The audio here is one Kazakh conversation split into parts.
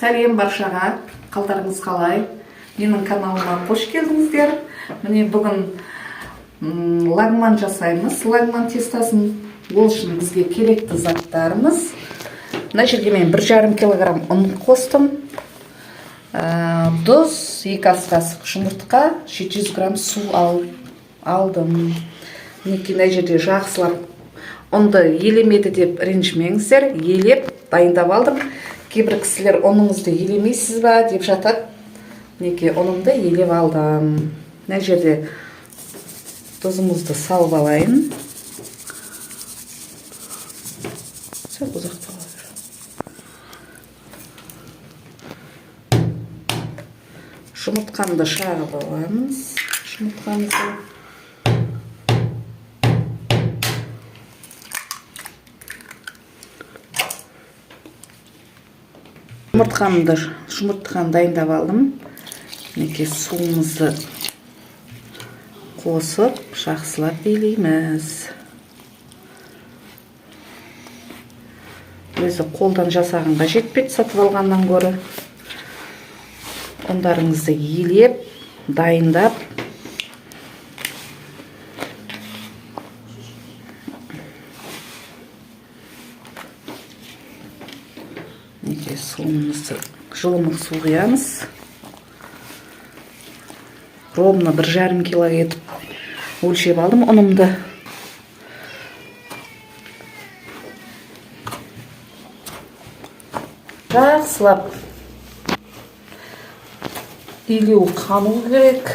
Сәлем баршаға, қалдарыңыз қалай? Менің каналыма қош келдіңіздер. Міне бүгін лагман жасаймыз. Лагман тестасын. Ол үшін бізге керекті заттарымыз. Мына жерге мен 1,5 килограмм ұн қостым. Тұз, 2 ас қасық жұмыртқа, 700 грамм су алдым. Мінекей мына жерде жақсылап ұнды елемеді деп ренжімеңіздер. Елеп дайындап алдым. Кейбір кісілер ұныңызды елемейсіз ба деп жатады. Мінекей ұнымды елеп алдым. Мына жерде тұзымызды салып алайын. Çok uzakta olur. Жұмыртқамды шағып аламыз. Жұмыртқамызды. Жұмыртқаны дайындап алдым. Мінекей суымызды қосып, жақсылап билейміз. Өзі қолдан жасағанға жетпейді, сатып алғаннан гөрі. Ұндарыңызды елеп, дайындап. Неге суымызды жылымық су құямыз. Ровно 1,5 кило етіп өлшеп алдым ұнымды. Жақсылап илеу қану керек.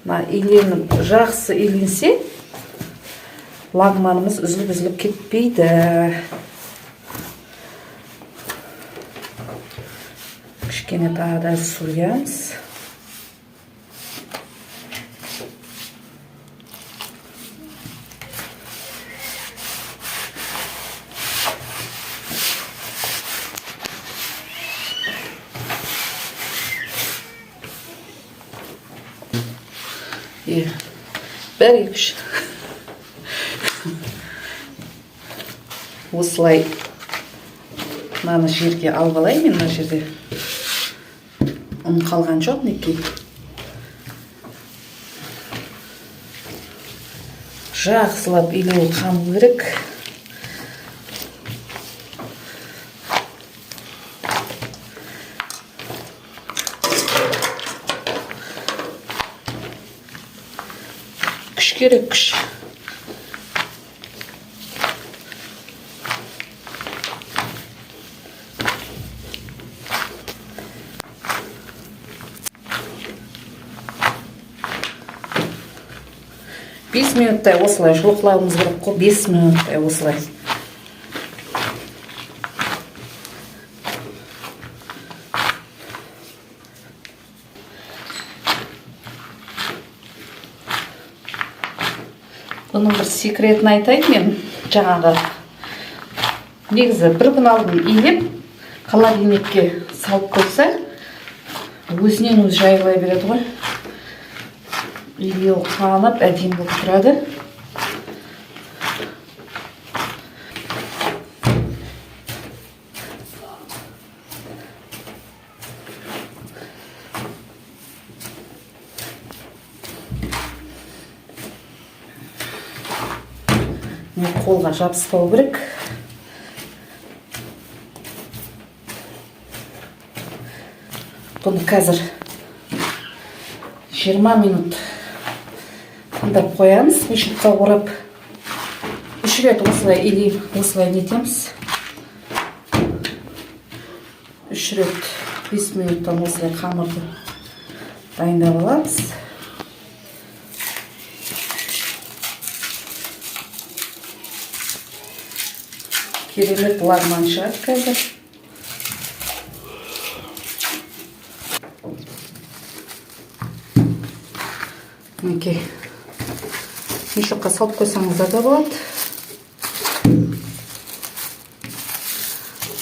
Иленіп жақсы иленсе, лагманымыз үзіліп кетпейді. Кішкене тағы да су құямыз. Бәрі күш. Осылай мынаны жерге алып алайын. Мен мына жерде ұн қалған жоқ, мінекей. Жақсылап илеу қану керек. Күш керек, күш. Бес минуттай осылай жұлқылауымыз керек қой. 5 минуттай осылай. Бұның бір секретін айтайын мен. Жаңағы негізі бір күн алдын илеп, холодильникке салып қойса, өзінен өзі жайылай береді ғой. Илеу қанып, әдемі болып тұрады. Қолға жабыспау керек. Бұны қазір 20 минут тыңдап қоямыз. Ешітқа орап 3 рет осылай илейіп, осылай нетеміз. 3 рет 5 минуттан осылай қамырды дайындап аламыз. Керемет лагман шығады қазір. Мінекей. Мешокқа салып қойсаңыздар да болады.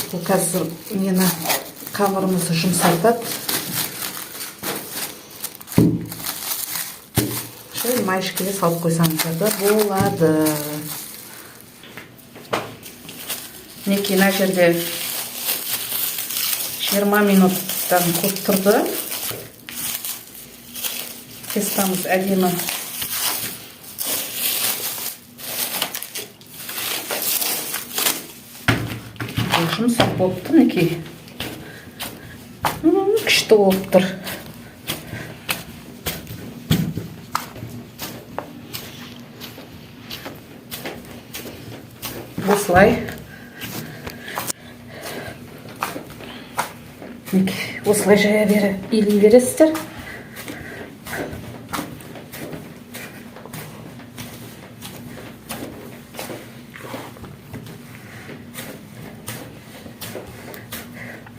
Бұл қазір мені қамырымызды жұмсартады. Майышкеге салып қойсаңыздар да болады. Мінекей мына жерде 20 минуттан көп тұрды. Тестамыз әдемі жұмсақ болып тұр, мінекей. Күшті болып тұр. Осылай. Осылай жая илей бересіздер.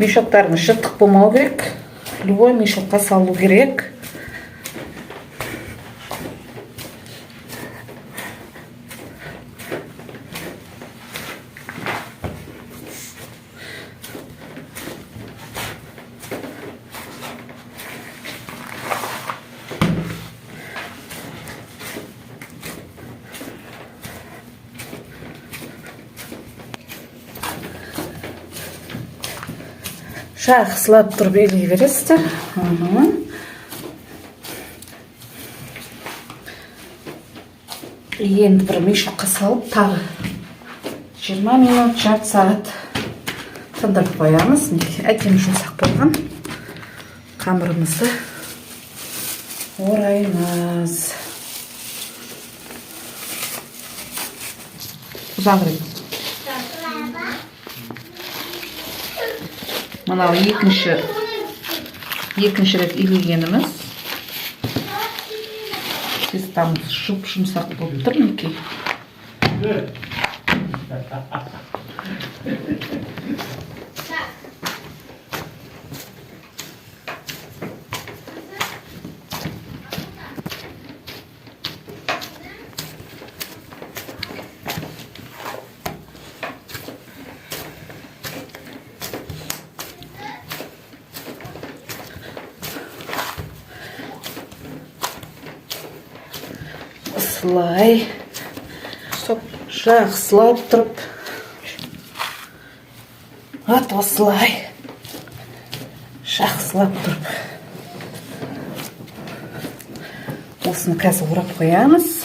Мешоктарыңыз жыртық болмау керек. Любой мешокқа салу керек. Жақсылап тұрып илей бересіздер. Енді бір мешокқа салып, тағы 20 минут, жарты сағат тындырып қоямыз. Әдемі жұмсақ болған. Қамырымызды ораймыз. Ұзағырып. Мынау екінші рет илегеніміз. Тестамыз жұмсақ болып тұр, мінекей. Осылай жақсылап тұрып, осылай жақсылап тұрып, осыны қазір орап қоямыз.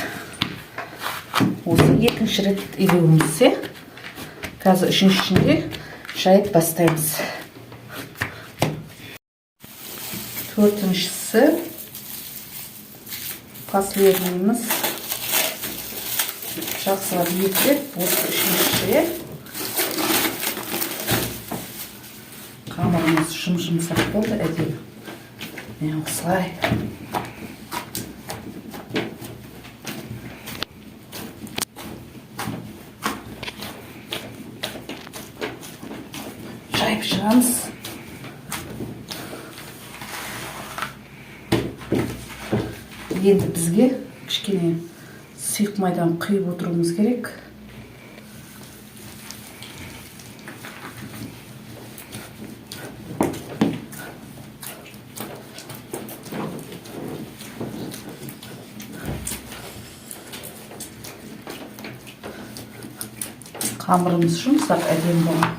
Осы екінші рет илеуімізде, қазір үшіншісінде жайып бастаймыз. Төртіншісі последнийіміз. Жақсылап етіп, осы үшінші қамырымыз жұмсақ болды, әдемі. Мен осылай. Жайып шығамыз. Енді бізге кішкене сұйық майдан құйып отыруымыз керек. Қамырымыз жұмсақ, әдемі болған.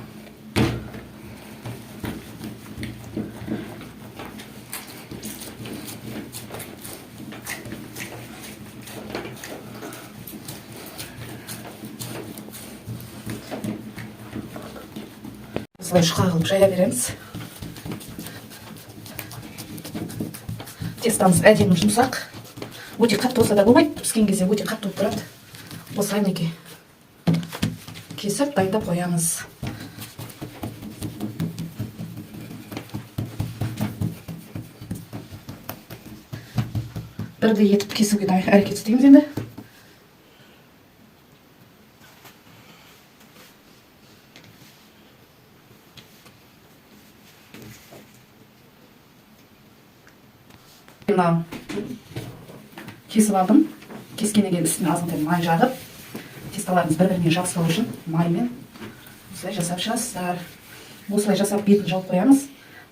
Осылай жұқа қылып жая береміз. Тестамыз әдемі жұмсақ. Өте қатты болса да болмайды. Піскен кезде өте қатты болып тұрады. Осылай мінекей кесіп дайындап қоямыз. Бірдей етіп кесуге әрекет істейміз енді. Кесіп алдым. Кескеннен кейін үстіне азғантай май жағып, тесталарымыз бір-біріне жабыспау үшін маймен осылай жасап шығасыздар. Осылай жасап бетін жауып қоямыз.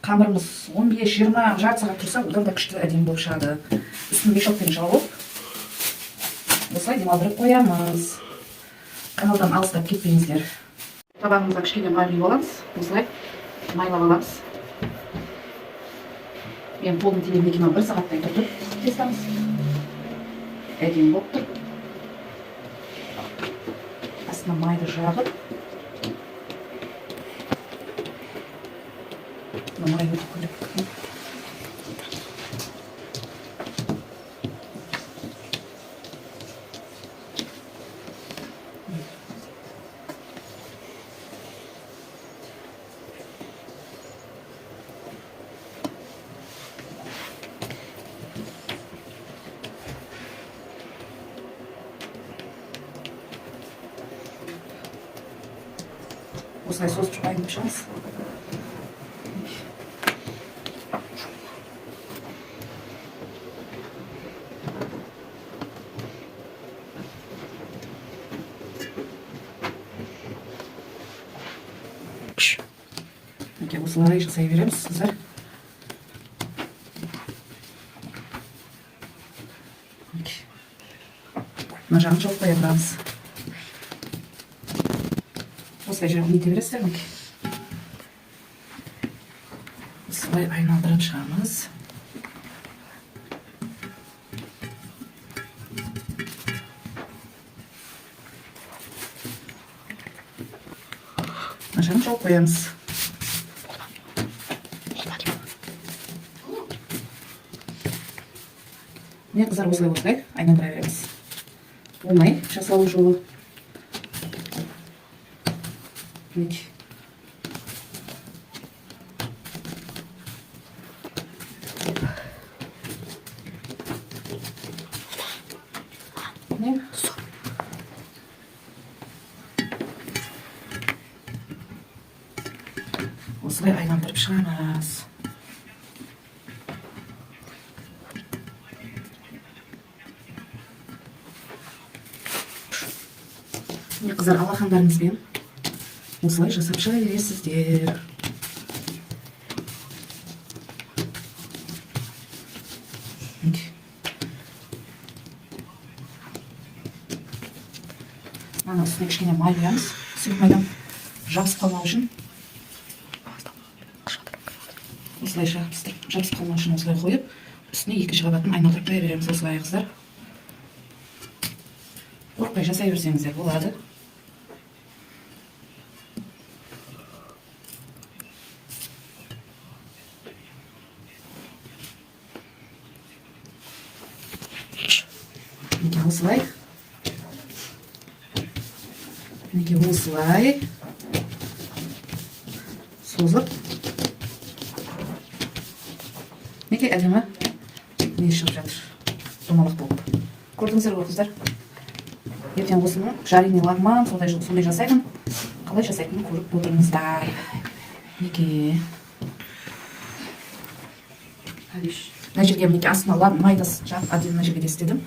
Қамырымыз 15-20 жарты сағат тұрса, одан да күшті әдемі болып шығады. Үстін мешокпен жауып, осылай демалдырып қоямыз. Каналдан алыстап кетпеңіздер. Табағымызға кішкене майлап аламыз. Осылай майлап аламыз. Енді қолым тиген екен, 1 сағаттай тұрды. Тестамыз. Әдемі болып тұр. Астына майды жағып. Май өтіп көріп. Осылай созып шығайын деп шығамыз. Осылай жасай береміз, қыздар. Мына жағын жауып қоя тұрамыз. Осылай жағын ете бересіздер ме? Осылай айналдырып шығамыз. Мына жағын жауып қоямыз. Міне қыздар, осылай айналдыра береміз. Оңай жасалу жолы. Міне. Осылай айналдырып шығамыз. Қыздар, алақандарыңызбен осылай жасап шыға бересіздер. Мана үстіне кішкене май құямыз. Сұйық майдан жабысып қалмау үшін. Осылайша жабысып қалмау үшін осылай қойып, үстіне екінші қабатын айналдырып қоя береміз. Осылай, қыздар. Қорықпай жасай берсеңіздер болады. Неге осылай. Неге осылай. Созып. Неге әдемі не шығып жатыр. Домалақ болып. Көрдіңіздер ғой, қыздар. Ертең осыны жарине лагман, сондай жасаймын. Қалай жасайтынын көріп отырыңыздар. Неге. Мына жерге мінеке астына майды жағып отдельно жерге істедім.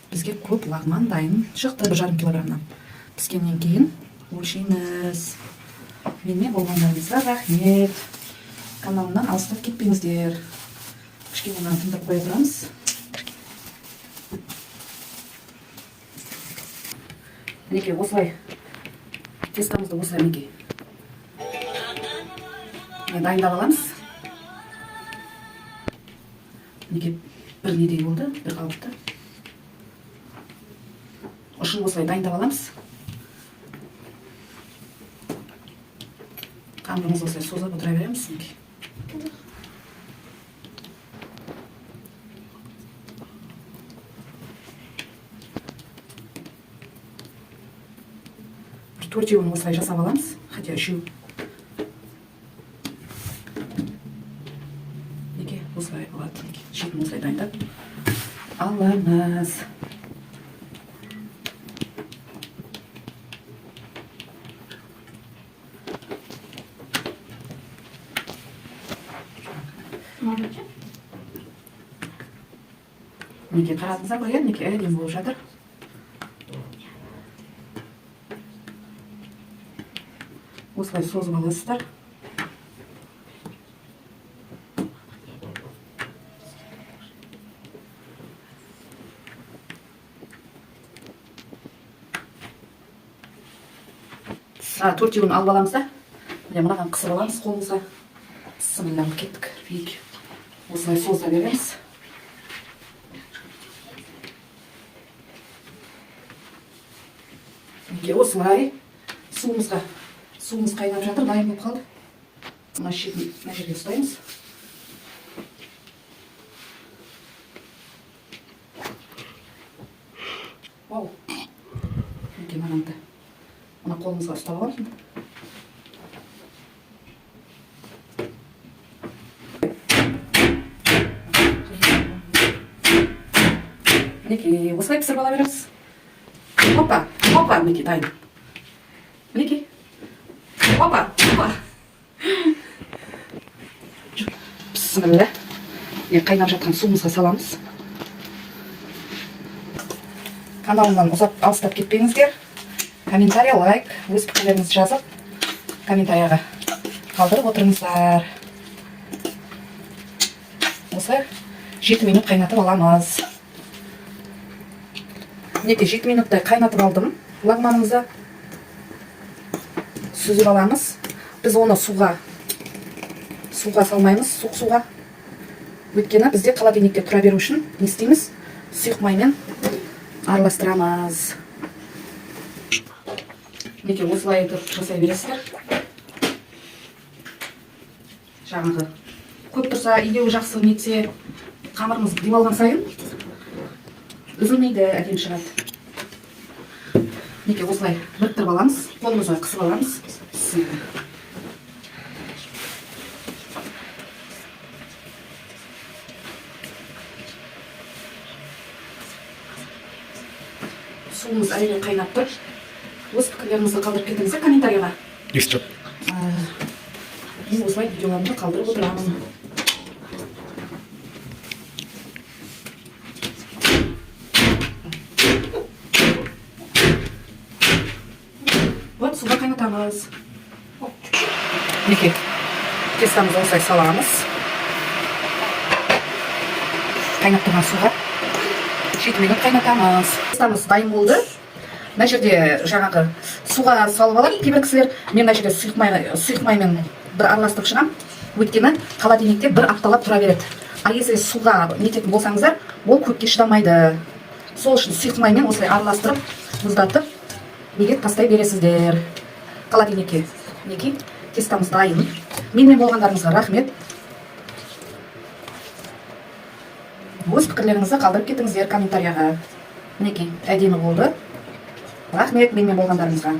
Бізге көп лагман дайын шықты, 1,5 килограммнан. Піскеннен кейін өлшейміз. Менімен болғандарыңызға рахмет. Каналымнан алыстап кетпеңіздер. Кішкене мынаны тындырып қоя тұрамыз. Мінеке осылай тестамызды осылай мінеке дайындап аламыз. Мінеке бір недей болды, бір қалыпты. Ұшын осылай дайындап аламыз. Қамырымыз осылай созып отыра береміз. Төртеуін осылай жасап аламыз, хотя үшеу. Неге осылай болады, шетін осылай дайындап аламыз. Неге қарадыңыздар ғой, неге әдемі болып жатыр. Осылай созып аласыздар. Төртеуін алып аламыз да. Мынаған қысып аламыз қолымызға. Бісміллә, кеттік. осылай соза береміз. Осылай суымыз қайнап жатыр, дайын болып қалды. Мына шетін мына жерге ұстаймыз. Вау. Мынаны мына қолымызға ұстап аламын. Мінекей, осылай пісіріп ала береміз. Опа, мінекей, дайын. Мінекей. Опа. Бісміллә. Қайнап жатқан суымызға саламыз. Каналымнан ұзап алыстап кетпеңіздер. Комментарий, лайк, өз пікірлеріңізді жазып, комментарияға қалдырып отырыңыздар. Осылай 7 минут қайнатып аламыз. Мінекей 7 минуттай қайнатып алдым. Лагманымызды сүзіп аламыз. Біз оны суға салмаймыз, суық суға. Өйткені бізде холодильникте тұра беру үшін не істейміз? Сұйық маймен араластырамыз. Мінекей осылай етіп жасай бересіздер. Жаңағы көп тұрса, идеуі жақсы нетсе, қамырымыз демалған сайын үзілмейді, әдемі шығады. Мінекей осылай біріктіріп аламыз, қолымызға қысып аламыз. Суымыз әрине қайнап тұр. Өз пікірлеріңізді қалдырып кетіңіздер комментарияға. Мен осылай видеоларымды қалдырып отырамын. Вот, суға қайнатамыз. Мінекей, тестамызды осылай саламыз. Қайнап тұрған суға 7 минут қайнатамыз. Тестамыз дайын болды. Мына жерде жаңағы суға салып алып, кейбір кісілер мен мына жерде сұйық маймен бір араластырып шығам. Өйткені холодильникте бір апталап тұра береді. А если суға нететін болсаңыздар, ол көпке шыдамайды. Сол үшін сұйық маймен осылай араластырып, мұздатып, неге тастай бересіздер. Холодильникке. Мінекей, тестамыз дайын. Менімен болғандарыңызға рахмет. Өз пікірлеріңізді қалдырып кетіңіздер комментарияға. Мінекей, әдемі болды. Рахмет менімен болғандарыңызға.